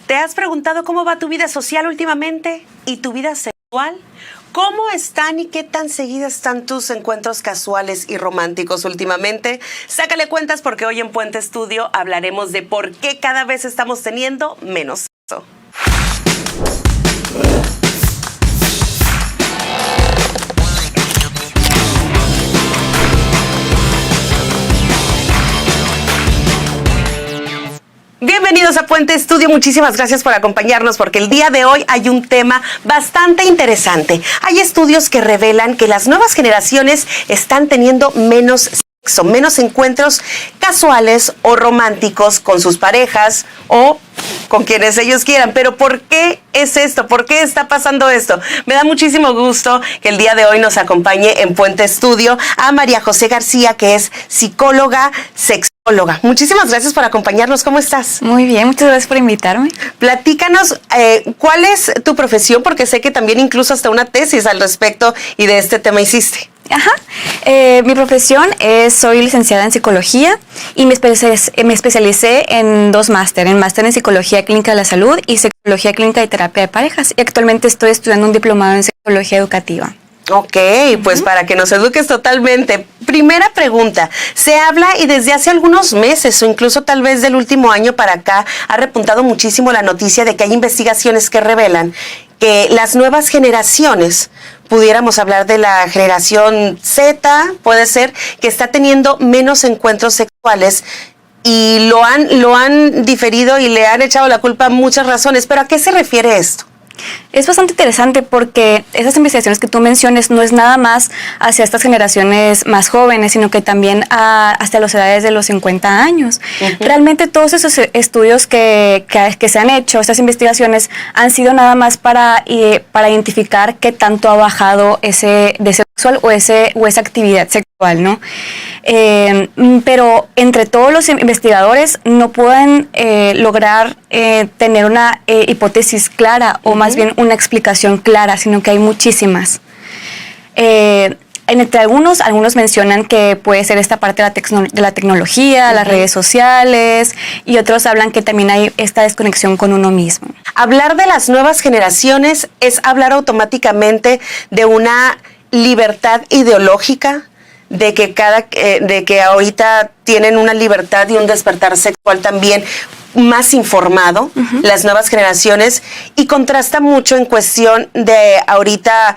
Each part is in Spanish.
¿Te has preguntado cómo va tu vida social últimamente y tu vida sexual? ¿Cómo están y qué tan seguidas están tus encuentros casuales y románticos últimamente? Sácale cuentas porque hoy en Puente Estudio hablaremos de por qué cada vez estamos teniendo menos sexo. Bienvenidos a Puente Estudio, muchísimas gracias por acompañarnos porque el día de hoy hay un tema bastante interesante. Hay estudios que revelan que las nuevas generaciones están teniendo menos sexo, menos encuentros casuales o románticos con sus parejas o con quienes ellos quieran. Pero ¿por qué es esto? ¿Por qué está pasando esto? Me da muchísimo gusto que el día de hoy nos acompañe en Puente Estudio a María José García, que es psicóloga, sexóloga. Muchísimas gracias por acompañarnos. ¿Cómo estás? Muy bien, muchas gracias por invitarme. Platícanos, ¿cuál es tu profesión? Porque sé que también incluso hasta una tesis al respecto y de este tema hiciste. Ajá. Mi profesión soy licenciada en psicología y me especialicé en dos másteres, en máster en psicología clínica de la salud y psicología clínica y terapia de parejas. Y actualmente estoy estudiando un diplomado en psicología educativa. Ok, pues para que nos eduques totalmente. Primera pregunta, se habla y desde hace algunos meses o incluso tal vez del último año para acá ha repuntado muchísimo la noticia de que hay investigaciones que revelan que las nuevas generaciones, pudiéramos hablar de la generación Z, puede ser, que está teniendo menos encuentros sexuales y lo han diferido y le han echado la culpa a muchas razones. ¿Pero a qué se refiere esto? Es bastante interesante porque esas investigaciones que tú mencionas no es nada más hacia estas generaciones más jóvenes, sino que también hasta las edades de los 50 años. Realmente todos esos estudios que se han hecho, estas investigaciones, han sido nada más para identificar qué tanto ha bajado ese deseo sexual o esa actividad sexual, ¿no? Pero entre todos los investigadores no pueden lograr tener una hipótesis clara o más bien una explicación clara, sino que hay muchísimas. Entre algunos mencionan que puede ser esta parte de la tecnología, las redes sociales, y otros hablan que también hay esta desconexión con uno mismo. Hablar de las nuevas generaciones es hablar automáticamente de una libertad ideológica, de que ahorita tienen una libertad y un despertar sexual también más informado, las nuevas generaciones, y contrasta mucho en cuestión de ahorita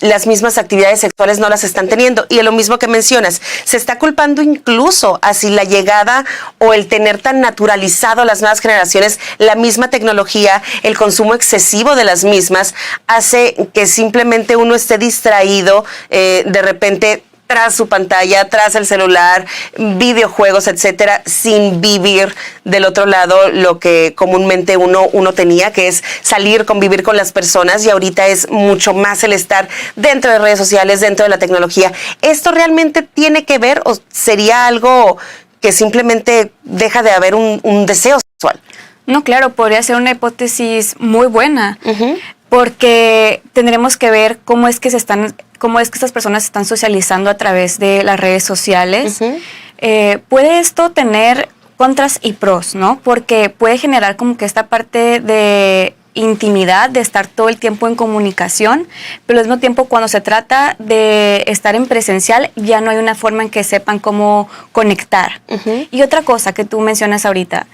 las mismas actividades sexuales no las están teniendo. Y es lo mismo que mencionas, se está culpando incluso así la llegada o el tener tan naturalizado a las nuevas generaciones, la misma tecnología, el consumo excesivo de las mismas, hace que simplemente uno esté distraído de repente tras su pantalla, tras el celular, videojuegos, etcétera, sin vivir del otro lado lo que comúnmente uno tenía, que es salir, convivir con las personas, y ahorita es mucho más el estar dentro de redes sociales, dentro de la tecnología. ¿Esto realmente tiene que ver o sería algo que simplemente deja de haber un deseo sexual? No, claro, podría ser una hipótesis muy buena, porque tendremos que ver cómo es que estas personas se están socializando a través de las redes sociales. Puede esto tener contras y pros, ¿no? Porque puede generar como que esta parte de intimidad, de estar todo el tiempo en comunicación, pero al mismo tiempo cuando se trata de estar en presencial ya no hay una forma en que sepan cómo conectar. Y otra cosa que tú mencionas ahorita,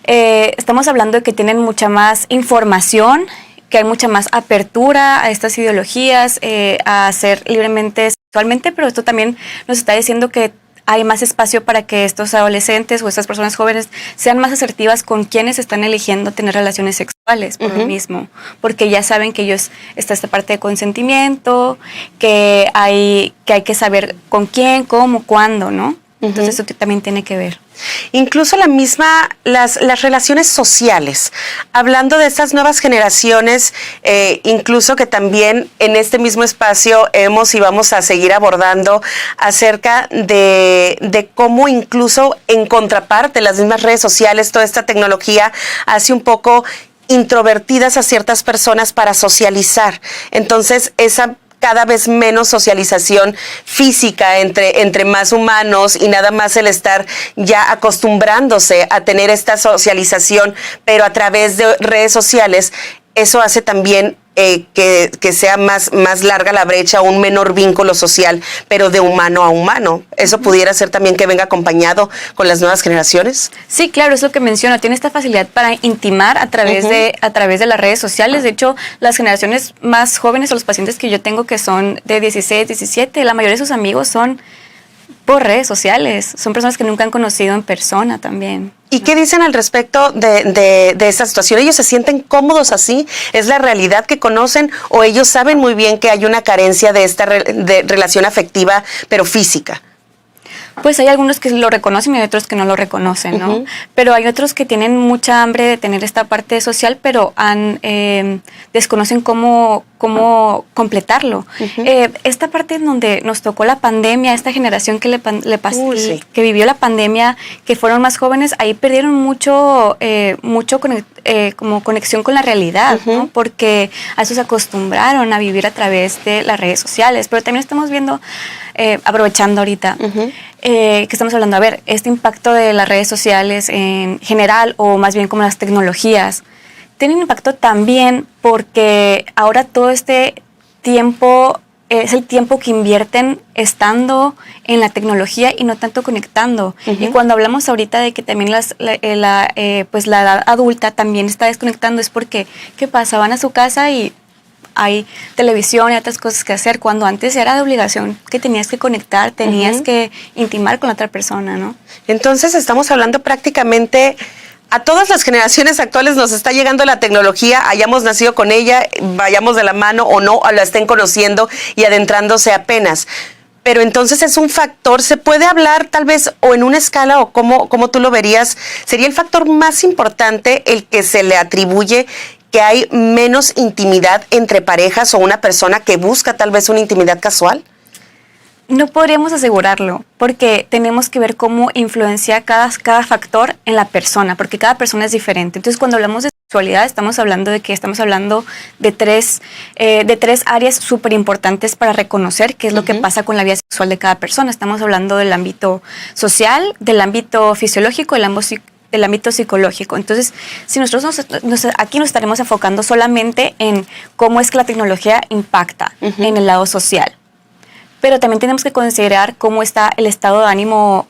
estamos hablando de que tienen mucha más información, que hay mucha más apertura a estas ideologías, a ser libremente sexualmente, pero esto también nos está diciendo que hay más espacio para que estos adolescentes o estas personas jóvenes sean más asertivas con quienes están eligiendo tener relaciones sexuales por lo mismo, porque ya saben que está esta parte de consentimiento, que hay que saber con quién, cómo, cuándo, ¿no? Entonces eso también tiene que ver. Incluso las relaciones sociales, hablando de estas nuevas generaciones, incluso que también en este mismo espacio hemos y vamos a seguir abordando acerca de cómo incluso en contraparte las mismas redes sociales, toda esta tecnología hace un poco introvertidas a ciertas personas para socializar. Entonces, esa cada vez menos socialización física entre más humanos y nada más el estar ya acostumbrándose a tener esta socialización, pero a través de redes sociales, eso hace también que sea más larga la brecha, un menor vínculo social, pero de humano a humano. ¿Eso pudiera ser también que venga acompañado con las nuevas generaciones? Sí, claro, es lo que menciono. Tiene esta facilidad para intimar a través de las redes sociales. De hecho, las generaciones más jóvenes o los pacientes que yo tengo que son de 16, 17, la mayoría de sus amigos son por redes sociales. Son personas que nunca han conocido en persona también. ¿Y qué dicen al respecto de esta situación? ¿Ellos se sienten cómodos así? ¿Es la realidad que conocen o ellos saben muy bien que hay una carencia de esta de relación afectiva, pero física? Pues hay algunos que lo reconocen y hay otros que no lo reconocen, ¿no? Pero hay otros que tienen mucha hambre de tener esta parte social, pero desconocen cómo completarlo. Esta parte en donde nos tocó la pandemia, esta generación que que vivió la pandemia, que fueron más jóvenes, ahí perdieron mucho como conexión con la realidad, ¿no? Porque a eso se acostumbraron a vivir a través de las redes sociales. Pero también estamos viendo, aprovechando ahorita, que estamos hablando, a ver, este impacto de las redes sociales en general, o más bien como las tecnologías, tiene un impacto también porque ahora todo este tiempo es el tiempo que invierten estando en la tecnología y no tanto conectando. Y cuando hablamos ahorita de que también la edad adulta también está desconectando, es porque, ¿qué pasa? Van a su casa y hay televisión y otras cosas que hacer, cuando antes era de obligación que tenías que conectar, tenías que intimar con la otra persona, ¿no? Entonces estamos hablando prácticamente a todas las generaciones actuales nos está llegando la tecnología, hayamos nacido con ella, vayamos de la mano o no, o la estén conociendo y adentrándose apenas. Pero entonces es un factor, ¿se puede hablar tal vez o en una escala o cómo tú lo verías? ¿Sería el factor más importante el que se le atribuye que hay menos intimidad entre parejas o una persona que busca tal vez una intimidad casual? No podríamos asegurarlo, porque tenemos que ver cómo influencia cada factor en la persona, porque cada persona es diferente. Entonces, cuando hablamos de sexualidad, estamos hablando de tres áreas súper importantes para reconocer qué es lo que pasa con la vida sexual de cada persona. Estamos hablando del ámbito social, del ámbito fisiológico, del ámbito psicológico. Entonces, si nosotros aquí nos estaremos enfocando solamente en cómo es que la tecnología impacta en el lado social. Pero también tenemos que considerar cómo está el estado de ánimo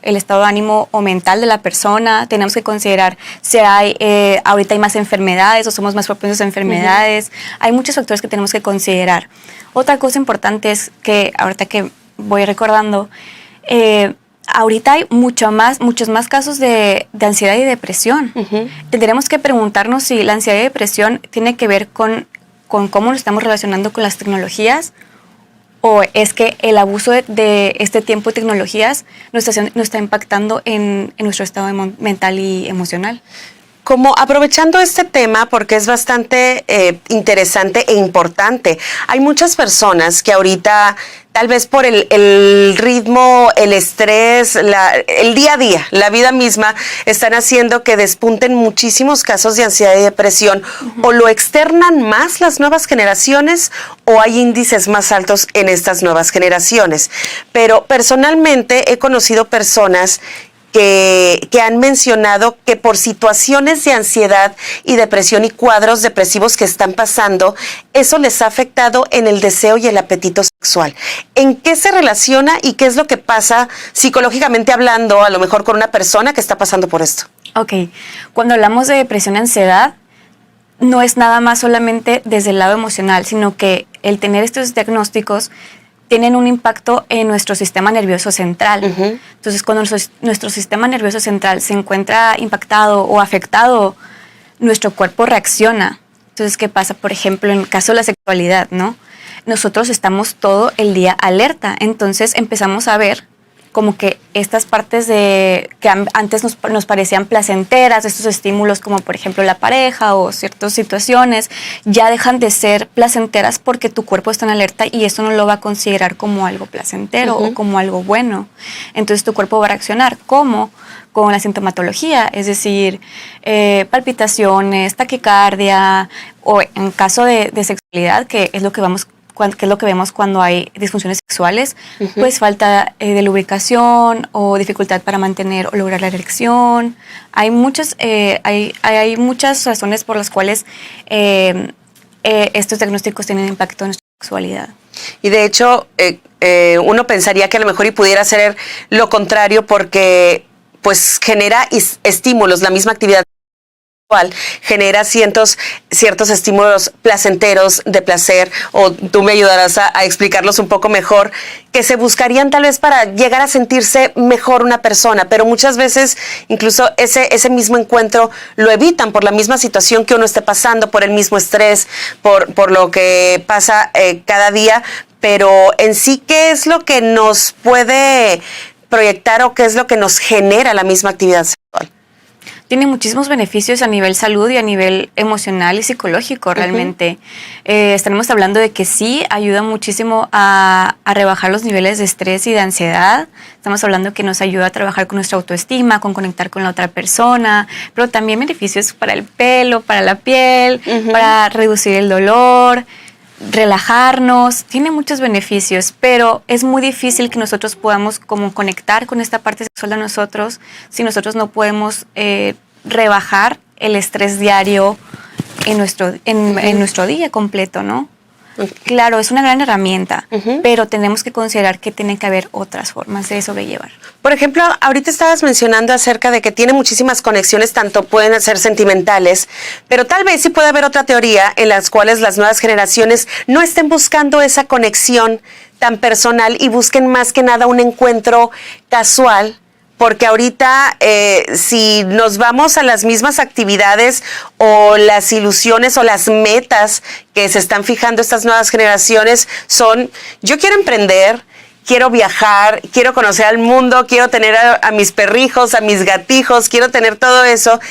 o mental de la persona. Tenemos que considerar si ahorita hay más enfermedades o somos más propensos a enfermedades. Hay muchos factores que tenemos que considerar. Otra cosa importante es que, ahorita que voy recordando, ahorita hay muchos más casos de ansiedad y depresión. Tendremos que preguntarnos si la ansiedad y depresión tiene que ver con cómo nos estamos relacionando con las tecnologías, o es que el abuso de este tiempo de tecnologías nos está impactando en nuestro estado mental y emocional. Como aprovechando este tema, porque es bastante interesante e importante, hay muchas personas que ahorita, tal vez por el ritmo, el estrés, el día a día, la vida misma, están haciendo que despunten muchísimos casos de ansiedad y depresión. O lo externan más las nuevas generaciones, o hay índices más altos en estas nuevas generaciones. Pero personalmente he conocido personas que han mencionado que por situaciones de ansiedad y depresión y cuadros depresivos que están pasando, eso les ha afectado en el deseo y el apetito sexual. ¿En qué se relaciona y qué es lo que pasa psicológicamente hablando, a lo mejor con una persona que está pasando por esto? Ok, cuando hablamos de depresión y ansiedad, no es nada más solamente desde el lado emocional, sino que el tener estos diagnósticos tienen un impacto en nuestro sistema nervioso central. Entonces, cuando nuestro sistema nervioso central se encuentra impactado o afectado, nuestro cuerpo reacciona. Entonces, ¿qué pasa? Por ejemplo, en el caso de la sexualidad, ¿no? Nosotros estamos todo el día alerta. Entonces, empezamos a ver como que estas partes que antes nos parecían placenteras, estos estímulos como por ejemplo la pareja o ciertas situaciones, ya dejan de ser placenteras porque tu cuerpo está en alerta y eso no lo va a considerar como algo placentero o como algo bueno. Entonces tu cuerpo va a reaccionar como con la sintomatología, es decir, palpitaciones, taquicardia, o en caso de sexualidad, que es lo que vamos que es lo que vemos cuando hay disfunciones sexuales, pues falta de lubricación o dificultad para mantener o lograr la erección. Hay muchas razones por las cuales estos diagnósticos tienen impacto en nuestra sexualidad. Y de hecho, uno pensaría que a lo mejor y pudiera ser lo contrario porque pues genera estímulos, la misma actividad genera ciertos estímulos placenteros de placer, o tú me ayudarás a explicarlos un poco mejor, que se buscarían tal vez para llegar a sentirse mejor una persona, pero muchas veces incluso ese mismo encuentro lo evitan por la misma situación que uno esté pasando, por el mismo estrés, por lo que pasa cada día, pero en sí, ¿qué es lo que nos puede proyectar o qué es lo que nos genera la misma actividad sexual? Tiene muchísimos beneficios a nivel salud y a nivel emocional y psicológico realmente. Estaremos hablando de que sí ayuda muchísimo a rebajar los niveles de estrés y de ansiedad. Estamos hablando que nos ayuda a trabajar con nuestra autoestima, con conectar con la otra persona, pero también beneficios para el pelo, para la piel, para reducir el dolor, relajarnos. Tiene muchos beneficios, pero es muy difícil que nosotros podamos como conectar con esta parte sexual de nosotros si nosotros no podemos rebajar el estrés diario en nuestro día completo, ¿no? Claro, es una gran herramienta, pero tenemos que considerar que tiene que haber otras formas de sobrellevar. Por ejemplo, ahorita estabas mencionando acerca de que tiene muchísimas conexiones, tanto pueden ser sentimentales, pero tal vez sí puede haber otra teoría en las cuales las nuevas generaciones no estén buscando esa conexión tan personal y busquen más que nada un encuentro casual. Porque ahorita si nos vamos a las mismas actividades o las ilusiones o las metas que se están fijando estas nuevas generaciones son, yo quiero emprender, quiero viajar, quiero conocer al mundo, quiero tener a mis perrijos, a mis gatijos, quiero tener todo eso.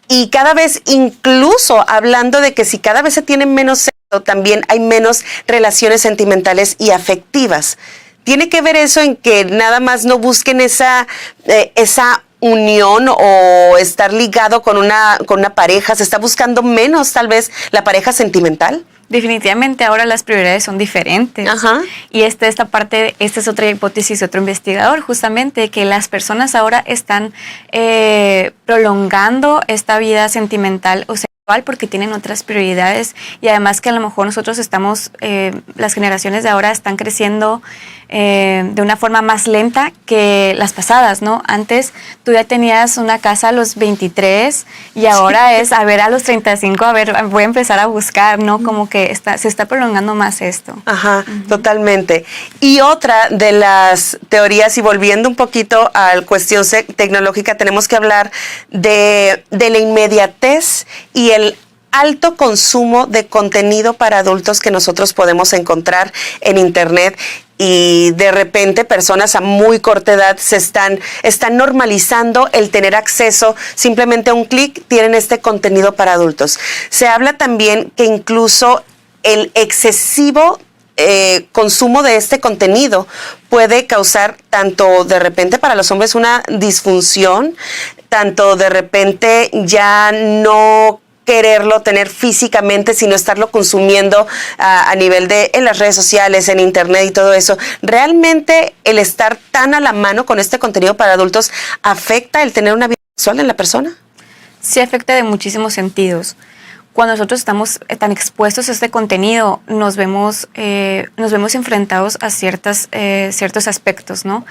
Y cada vez, incluso hablando de que si cada vez se tiene menos sexo, también hay menos relaciones sentimentales y afectivas. ¿Tiene que ver eso en que nada más no busquen esa unión o estar ligado con una pareja? ¿Se está buscando menos tal vez la pareja sentimental? Definitivamente ahora las prioridades son diferentes. Y esta es otra hipótesis de otro investigador, justamente, que las personas ahora están prolongando esta vida sentimental o sexual porque tienen otras prioridades, y además que a lo mejor nosotros las generaciones de ahora están creciendo de una forma más lenta que las pasadas, ¿no? Antes tú ya tenías una casa a los 23 y ahora es, a ver, a los 35, voy a empezar a buscar, ¿no? Como que se está prolongando más esto. Totalmente. Y otra de las teorías, y volviendo un poquito a la cuestión tecnológica, tenemos que hablar de la inmediatez y el alto consumo de contenido para adultos que nosotros podemos encontrar en Internet. Y de repente personas a muy corta edad están normalizando el tener acceso, simplemente a un clic tienen este contenido para adultos. Se habla también que incluso el excesivo consumo de este contenido puede causar tanto de repente para los hombres una disfunción, tanto de repente ya no quererlo tener físicamente, sino estarlo consumiendo a nivel de en las redes sociales, en Internet y todo eso. ¿Realmente el estar tan a la mano con este contenido para adultos afecta el tener una vida sexual en la persona? Sí, afecta de muchísimos sentidos. Cuando nosotros estamos tan expuestos a este contenido, nos vemos enfrentados a ciertos aspectos, ¿no?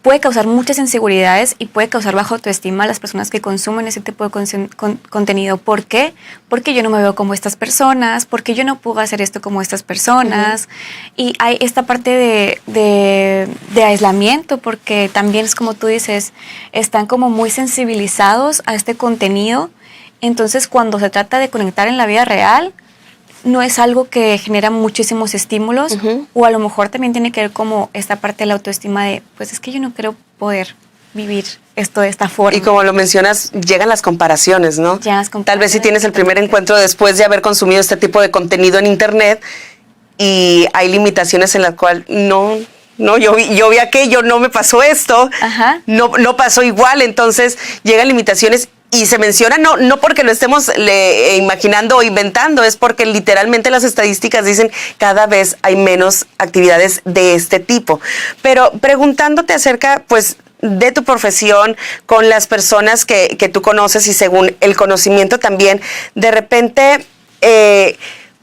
Puede causar muchas inseguridades y puede causar baja autoestima a las personas que consumen ese tipo de contenido. ¿Por qué? Porque yo no me veo como estas personas, porque yo no puedo hacer esto como estas personas. Y hay esta parte de aislamiento, porque también es como tú dices, están como muy sensibilizados a este contenido. Entonces, cuando se trata de conectar en la vida real, no es algo que genera muchísimos estímulos, o a lo mejor también tiene que ver como esta parte de la autoestima de, pues es que yo no quiero poder vivir esto de esta forma. Y como lo mencionas, llegan las comparaciones, ¿no? Tal vez si tienes el primer encuentro después de haber consumido este tipo de contenido en Internet y hay limitaciones en las cuales no, yo vi aquello, no me pasó esto, no pasó igual, entonces llegan limitaciones. Y se menciona no porque lo estemos imaginando o inventando, es porque literalmente las estadísticas dicen cada vez hay menos actividades de este tipo. Pero preguntándote acerca, pues, de tu profesión, con las personas que tú conoces y según el conocimiento también, de repente,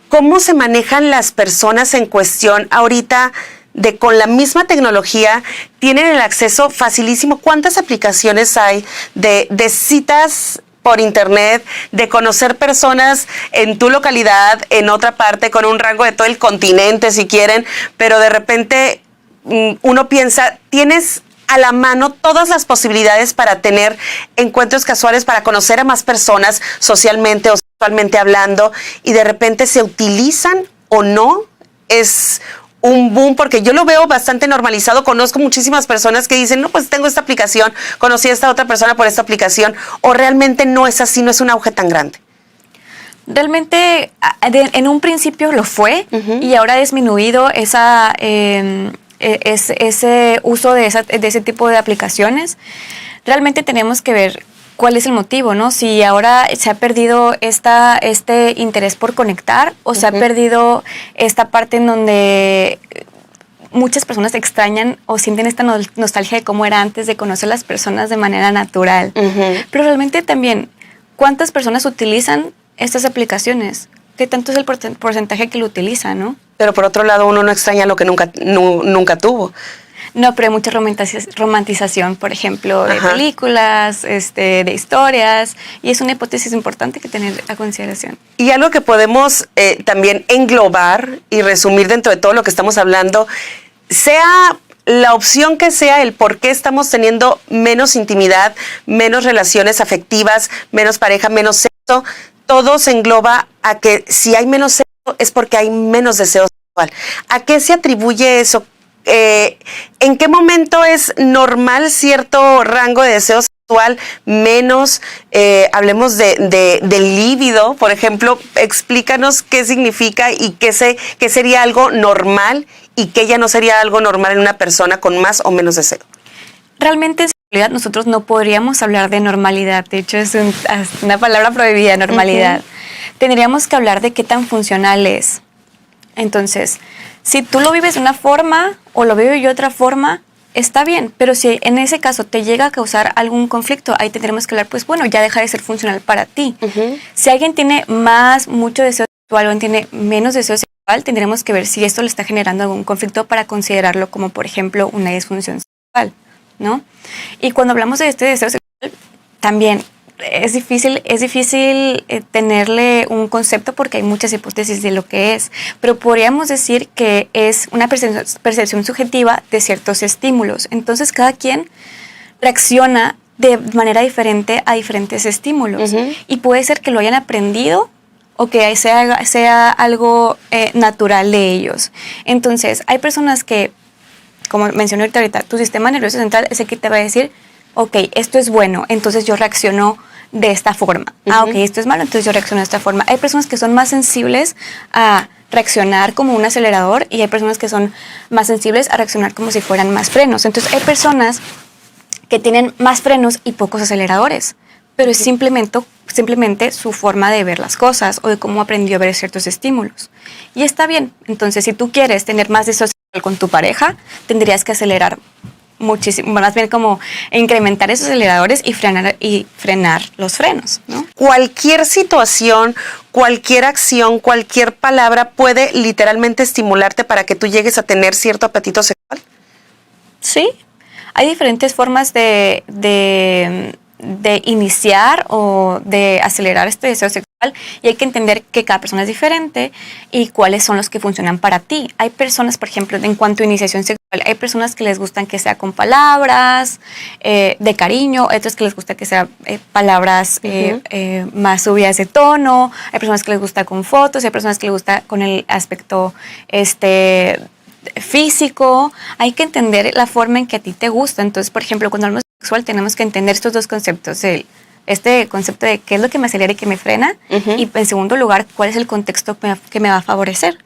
¿cómo se manejan las personas en cuestión ahorita de con la misma tecnología tienen el acceso facilísimo? ¿Cuántas aplicaciones hay de citas por internet, de conocer personas en tu localidad, en otra parte, con un rango de todo el continente si quieren, pero de repente uno piensa, tienes a la mano todas las posibilidades para tener encuentros casuales, para conocer a más personas socialmente o sexualmente hablando, y de repente se utilizan o no? Es un boom, porque yo lo veo bastante normalizado. Conozco muchísimas personas que dicen, no, pues tengo esta aplicación, conocí a esta otra persona por esta aplicación, o realmente no es así, no es un auge tan grande. Realmente en un principio lo fue, y ahora ha disminuido ese uso de ese tipo de aplicaciones. Realmente tenemos que ver cuál es el motivo, ¿no? Si ahora se ha perdido este interés por conectar, o se ha perdido esta parte en donde muchas personas extrañan o sienten esta nostalgia de cómo era antes de conocer a las personas de manera natural. Pero realmente también, ¿cuántas personas utilizan estas aplicaciones? ¿Qué tanto es el porcentaje que lo utiliza, no? Pero por otro lado, uno no extraña lo que nunca tuvo. No, pero hay mucha romantización, por ejemplo, de películas, de historias, y es una hipótesis importante que tener a consideración. Y algo que podemos también englobar y resumir dentro de todo lo que estamos hablando, sea la opción que sea, el por qué estamos teniendo menos intimidad, menos relaciones afectivas, menos pareja, menos sexo, todo se engloba a que si hay menos sexo es porque hay menos deseo sexual. ¿A qué se atribuye eso? ¿En qué momento es normal cierto rango de deseo sexual menos? Hablemos del líbido, por ejemplo. Explícanos qué significa y qué sería algo normal y qué ya no sería algo normal en una persona con más o menos deseo. Realmente en realidad nosotros no podríamos hablar de normalidad. De hecho, es una palabra prohibida, normalidad. Tendríamos que hablar de qué tan funcional es. Entonces, si tú lo vives de una forma o lo vivo yo de otra forma, está bien. Pero si en ese caso te llega a causar algún conflicto, ahí tendremos que hablar, pues bueno, ya deja de ser funcional para ti. Si alguien tiene mucho deseo sexual o alguien tiene menos deseo sexual, tendremos que ver si esto le está generando algún conflicto para considerarlo como, por ejemplo, una disfunción sexual, ¿no? Y cuando hablamos de este deseo sexual, también es difícil tenerle un concepto porque hay muchas hipótesis de lo que es, pero podríamos decir que es una percepción subjetiva de ciertos estímulos. Entonces cada quien reacciona de manera diferente a diferentes estímulos, y puede ser que lo hayan aprendido o que sea algo natural de ellos. Entonces hay personas que, como mencioné ahorita, tu sistema nervioso central es el que te va a decir, ok, esto es bueno, entonces yo reacciono de esta forma. Ok, esto es malo, entonces yo reacciono de esta forma. Hay personas que son más sensibles a reaccionar como un acelerador, y hay personas que son más sensibles a reaccionar como si fueran más frenos. Entonces hay personas que tienen más frenos y pocos aceleradores, pero es simplemente su forma de ver las cosas o de cómo aprendió a ver ciertos estímulos. Y está bien. Entonces, si tú quieres tener más deseo sexual con tu pareja, tendrías que acelerar muchísimo, más bien como incrementar esos aceleradores y frenar los frenos, ¿no? Cualquier situación, cualquier acción, cualquier palabra puede literalmente estimularte para que tú llegues a tener cierto apetito sexual. Sí, hay diferentes formas de iniciar o de acelerar este deseo sexual, y hay que entender que cada persona es diferente y cuáles son los que funcionan para ti. Hay personas, por ejemplo, en cuanto a iniciación sexual, hay personas que les gustan que sea con palabras de cariño, otras que les gusta que sea palabras más subidas de tono, hay personas que les gusta con fotos, hay personas que les gusta con el aspecto físico. Hay que entender la forma en que a ti te gusta. Entonces, por ejemplo, cuando hablamos de sexual tenemos que entender estos dos conceptos, este concepto de qué es lo que me acelera y que me frena, y en segundo lugar, cuál es el contexto que me va a favorecer.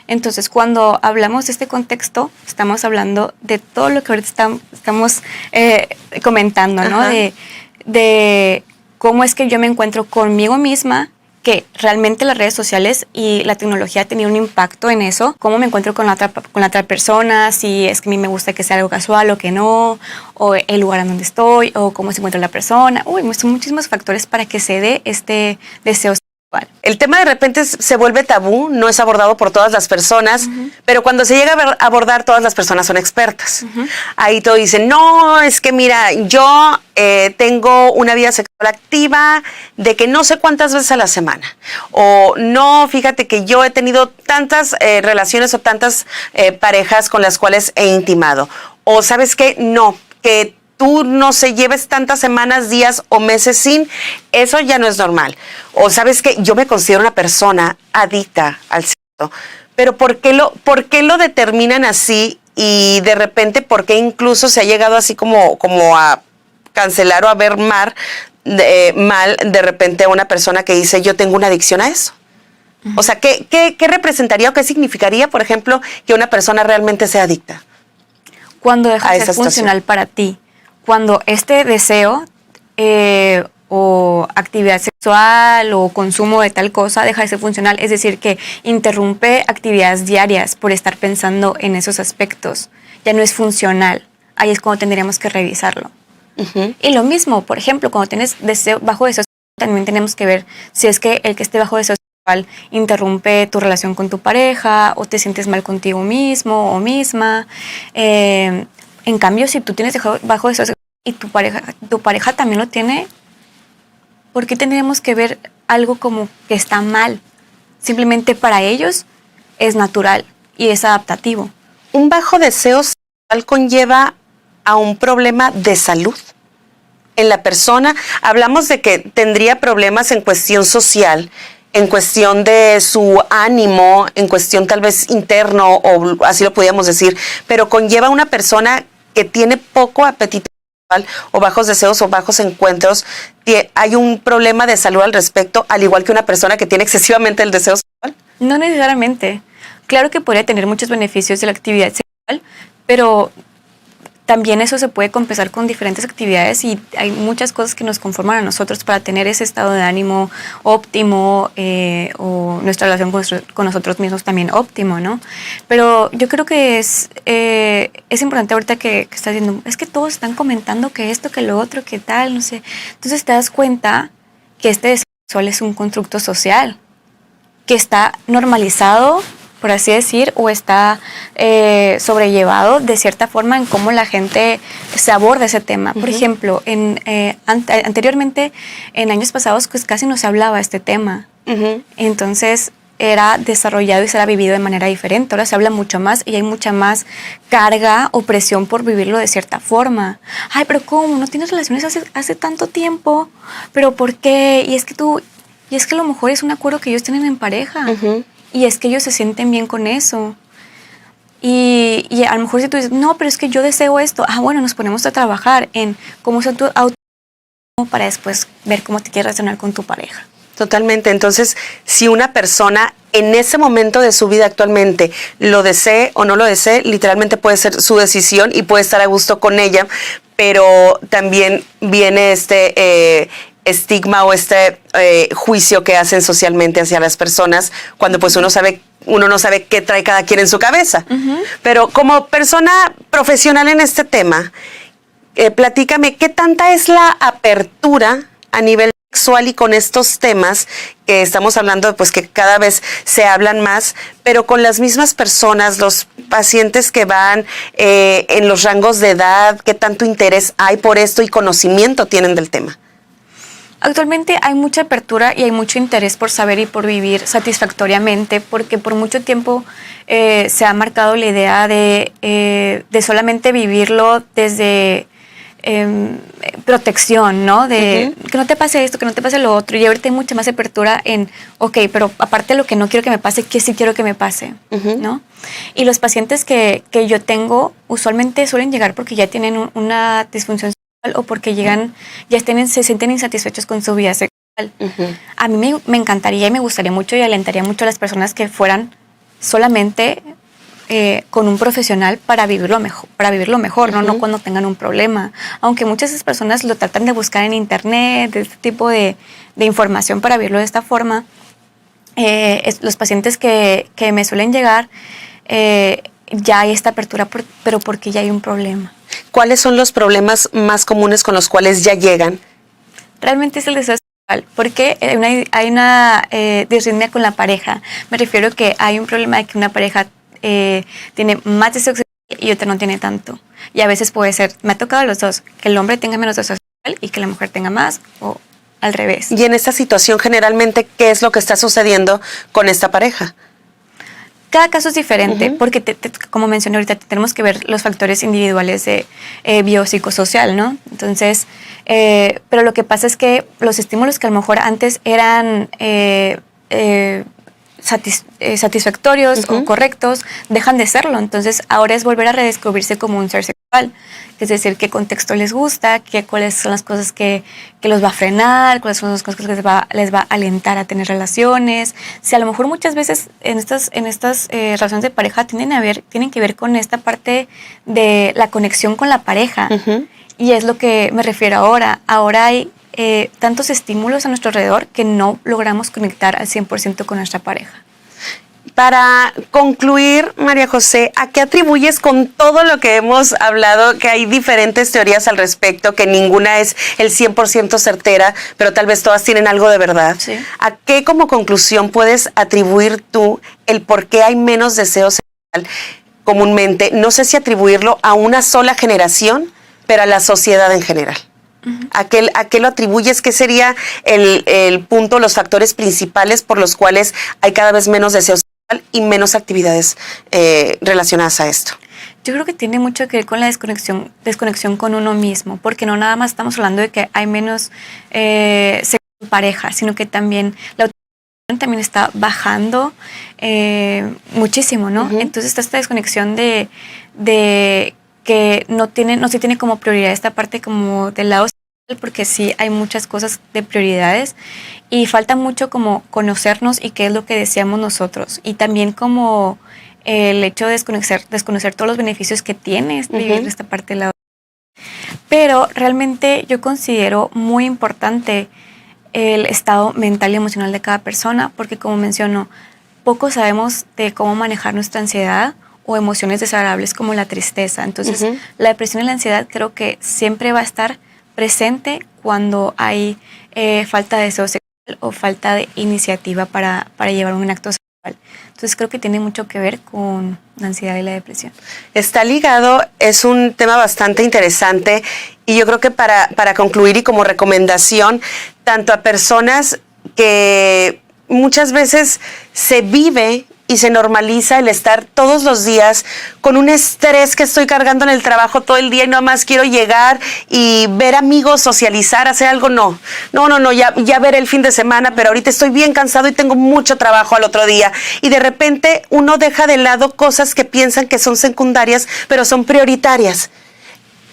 Entonces, cuando hablamos de este contexto, estamos hablando de todo lo que ahorita estamos comentando, ¿no? De cómo es que yo me encuentro conmigo misma, que realmente las redes sociales y la tecnología ha tenido un impacto en eso, cómo me encuentro con la otra persona, si es que a mí me gusta que sea algo casual o que no, o el lugar en donde estoy, o cómo se encuentra la persona. Son muchísimos factores para que se dé este deseo sexual. El tema de repente se vuelve tabú, no es abordado por todas las personas, pero cuando se llega a abordar, todas las personas son expertas. Ahí todos dicen, no, es que mira, yo tengo una vida sexual activa de que no sé cuántas veces a la semana. O no, fíjate que yo he tenido tantas relaciones o tantas parejas con las cuales he intimado. O ¿sabes qué? No, que tú no se lleves tantas semanas, días o meses sin, eso ya no es normal. O sabes que yo me considero una persona adicta al sexo, pero ¿por qué lo determinan así? Y de repente, ¿por qué incluso se ha llegado así como a cancelar o a ver mal de repente a una persona que dice yo tengo una adicción a eso? O sea, ¿qué representaría o qué significaría, por ejemplo, que una persona realmente sea adicta? Cuando deja de ser funcional para ti. Cuando este deseo o actividad sexual o consumo de tal cosa deja de ser funcional, es decir, que interrumpe actividades diarias por estar pensando en esos aspectos, ya no es funcional. Ahí es cuando tendríamos que revisarlo. Y lo mismo, por ejemplo, cuando tienes bajo deseo sexual, también tenemos que ver si es que el que esté bajo deseo sexual interrumpe tu relación con tu pareja o te sientes mal contigo mismo o misma. En cambio, si tú tienes bajo deseo y tu pareja también lo tiene, ¿por qué tendríamos que ver algo como que está mal? Simplemente para ellos es natural y es adaptativo. ¿Un bajo deseo sexual conlleva a un problema de salud en la persona? Hablamos de que tendría problemas en cuestión social, en cuestión de su ánimo, en cuestión tal vez interno, o así lo podríamos decir, pero conlleva a una persona que tiene poco apetito sexual o bajos deseos o bajos encuentros, ¿hay un problema de salud al respecto, al igual que una persona que tiene excesivamente el deseo sexual? No necesariamente. Claro que podría tener muchos beneficios de la actividad sexual, pero también eso se puede compensar con diferentes actividades y hay muchas cosas que nos conforman a nosotros para tener ese estado de ánimo óptimo o nuestra relación con nosotros mismos también óptimo, ¿no? Pero yo creo que es importante ahorita que estás diciendo, es que todos están comentando que esto, que lo otro, que tal, no sé. Entonces te das cuenta que este deseo sexual es un constructo social que está normalizado, por así decir, o está sobrellevado de cierta forma en cómo la gente se aborda ese tema. Por ejemplo, anteriormente, en años pasados, pues casi no se hablaba de este tema. Entonces, era desarrollado y se era vivido de manera diferente. Ahora se habla mucho más y hay mucha más carga o presión por vivirlo de cierta forma. Ay, pero ¿cómo? ¿No tienes relaciones hace tanto tiempo? ¿Pero por qué? Y es que a lo mejor es un acuerdo que ellos tienen en pareja. Y es que ellos se sienten bien con eso. Y a lo mejor si tú dices, no, pero es que yo deseo esto. Bueno, nos ponemos a trabajar en cómo ser tu auto para después ver cómo te quieres relacionar con tu pareja. Totalmente. Entonces, si una persona en ese momento de su vida actualmente lo desee o no lo desee, literalmente puede ser su decisión y puede estar a gusto con ella, pero también viene este estigma o este juicio que hacen socialmente hacia las personas cuando pues uno no sabe qué trae cada quien en su cabeza. Pero como persona profesional en este tema, platícame, ¿qué tanta es la apertura a nivel sexual y con estos temas que estamos hablando, pues que cada vez se hablan más, pero con las mismas personas, los pacientes que van en los rangos de edad, qué tanto interés hay por esto y conocimiento tienen del tema? Actualmente hay mucha apertura y hay mucho interés por saber y por vivir satisfactoriamente, porque por mucho tiempo se ha marcado la idea de solamente vivirlo desde protección, ¿no? De que no te pase esto, que no te pase lo otro. Y ahorita hay mucha más apertura en, pero aparte de lo que no quiero que me pase, ¿qué sí quiero que me pase? ¿No? Y los pacientes que yo tengo usualmente suelen llegar porque ya tienen una disfunción o porque se sienten insatisfechos con su vida sexual. A mí me encantaría y me gustaría mucho y alentaría mucho a las personas que fueran solamente con un profesional para vivirlo mejor, ¿no? No cuando tengan un problema. Aunque muchas de esas personas lo tratan de buscar en internet, de este tipo de información para vivirlo de esta forma, los pacientes que me suelen llegar, ya hay esta apertura, pero porque ya hay un problema. ¿Cuáles son los problemas más comunes con los cuales ya llegan? Realmente es el deseo sexual, porque hay una disritmia con la pareja. Me refiero que hay un problema de que una pareja tiene más deseo sexual y otra no tiene tanto. Y a veces puede ser, me ha tocado a los dos, que el hombre tenga menos deseo sexual y que la mujer tenga más, o al revés. Y en esta situación, generalmente, ¿qué es lo que está sucediendo con esta pareja? Cada caso es diferente, porque como mencioné ahorita, tenemos que ver los factores individuales de biopsicosocial, ¿no? Entonces, pero lo que pasa es que los estímulos que a lo mejor antes eran satisfactorios o correctos, dejan de serlo. Entonces, ahora es volver a redescubrirse como un ser sexual. Es decir, qué contexto les gusta, cuáles son las cosas que los va a frenar, cuáles son las cosas que les va a alentar a tener relaciones. Si a lo mejor muchas veces en estas relaciones de pareja tienen que ver con esta parte de la conexión con la pareja. Y es lo que me refiero ahora. Ahora hay tantos estímulos a nuestro alrededor que no logramos conectar al 100% con nuestra pareja. Para concluir, María José, ¿a qué atribuyes con todo lo que hemos hablado, que hay diferentes teorías al respecto, que ninguna es el 100% certera, pero tal vez todas tienen algo de verdad? Sí. ¿A qué como conclusión puedes atribuir tú el por qué hay menos deseo sexual comúnmente? No sé si atribuirlo a una sola generación, pero a la sociedad en general. ¿A qué lo atribuyes? ¿Qué sería el punto, los factores principales por los cuales hay cada vez menos deseo sexual y menos actividades relacionadas a esto? Yo creo que tiene mucho que ver con la desconexión con uno mismo, porque no nada más estamos hablando de que hay menos sexo en pareja, sino que también la autoestima también está bajando muchísimo, ¿no? Entonces está esta desconexión de que no se tiene como prioridad esta parte como del lado social, porque sí hay muchas cosas de prioridades y falta mucho como conocernos y qué es lo que deseamos nosotros, y también como el hecho de desconocer todos los beneficios que tiene vivir esta parte del lado. Pero realmente yo considero muy importante el estado mental y emocional de cada persona, porque como menciono, poco sabemos de cómo manejar nuestra ansiedad o emociones desagradables como la tristeza. Entonces, la depresión y la ansiedad creo que siempre va a estar presente cuando hay falta de deseo sexual o falta de iniciativa para llevar un acto sexual. Entonces, creo que tiene mucho que ver con la ansiedad y la depresión. Está ligado, es un tema bastante interesante, y yo creo que para concluir y como recomendación, tanto a personas que muchas veces se vive y se normaliza el estar todos los días con un estrés que estoy cargando en el trabajo todo el día y nada más quiero llegar y ver amigos, socializar, hacer algo. No, ya veré el fin de semana, pero ahorita estoy bien cansado y tengo mucho trabajo al otro día. Y de repente uno deja de lado cosas que piensan que son secundarias, pero son prioritarias.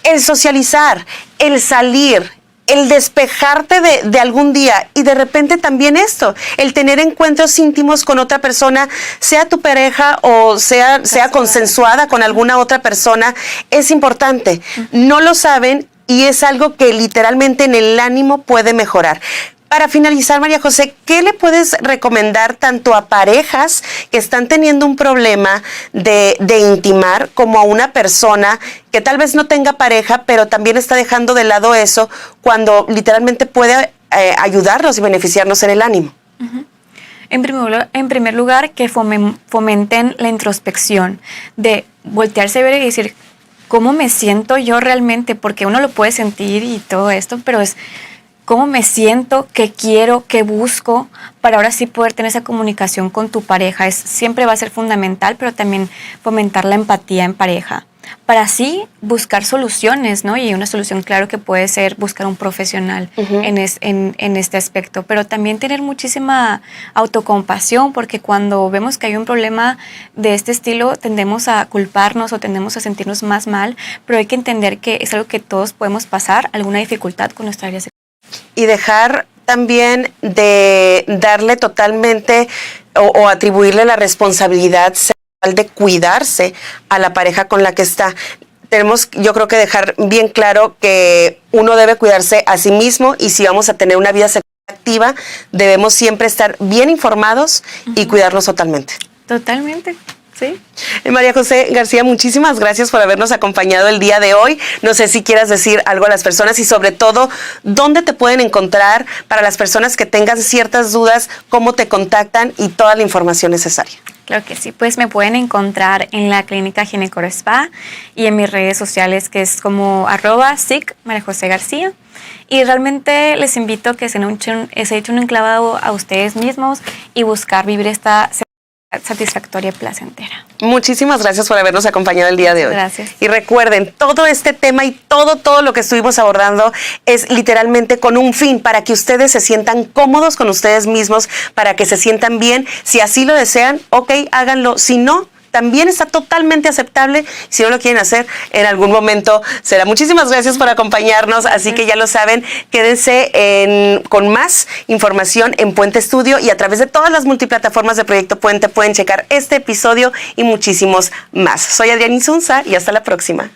El socializar, el salir, el despejarte de algún día, y de repente también esto, el tener encuentros íntimos con otra persona, sea tu pareja o sea consensuada con alguna otra persona, es importante. No lo saben y es algo que literalmente en el ánimo puede mejorar. Para finalizar, María José, ¿qué le puedes recomendar tanto a parejas que están teniendo un problema de intimar, como a una persona que tal vez no tenga pareja, pero también está dejando de lado eso, cuando literalmente puede ayudarnos y beneficiarnos en el ánimo? En primer lugar, que fomenten la introspección, de voltearse a ver y decir, ¿cómo me siento yo realmente? Porque uno lo puede sentir y todo esto, pero es cómo me siento, qué quiero, qué busco, para ahora sí poder tener esa comunicación con tu pareja. Siempre va a ser fundamental, pero también fomentar la empatía en pareja, para así buscar soluciones, ¿no? Y una solución, claro, que puede ser buscar un profesional en este aspecto, pero también tener muchísima autocompasión, porque cuando vemos que hay un problema de este estilo, tendemos a culparnos o tendemos a sentirnos más mal, pero hay que entender que es algo que todos podemos pasar, alguna dificultad con nuestra área sexual. Y dejar también de darle totalmente o atribuirle la responsabilidad de cuidarse a la pareja con la que está. Tenemos, yo creo que dejar bien claro que uno debe cuidarse a sí mismo, y si vamos a tener una vida sexual activa, debemos siempre estar bien informados y cuidarnos totalmente. Totalmente, sí. María José García, muchísimas gracias por habernos acompañado el día de hoy. No sé si quieras decir algo a las personas y sobre todo, ¿dónde te pueden encontrar para las personas que tengan ciertas dudas, cómo te contactan y toda la información necesaria? Claro que sí, pues me pueden encontrar en la clínica Ginecoro Spa y en mis redes sociales, que es como @sic María José García. Y realmente les invito a que se echen un clavado a ustedes mismos y buscar vivir esta satisfactoria y placentera. Muchísimas gracias por habernos acompañado el día de hoy. Gracias. Y recuerden, todo este tema y todo lo que estuvimos abordando es literalmente con un fin, para que ustedes se sientan cómodos con ustedes mismos, para que se sientan bien. Si así lo desean, ok, háganlo. Si no, también está totalmente aceptable. Si no lo quieren hacer, en algún momento será. Muchísimas gracias por acompañarnos. Así que ya lo saben, quédense con más información en Puente Estudio, y a través de todas las multiplataformas de Proyecto Puente pueden checar este episodio y muchísimos más. Soy Adriana Insunza y hasta la próxima.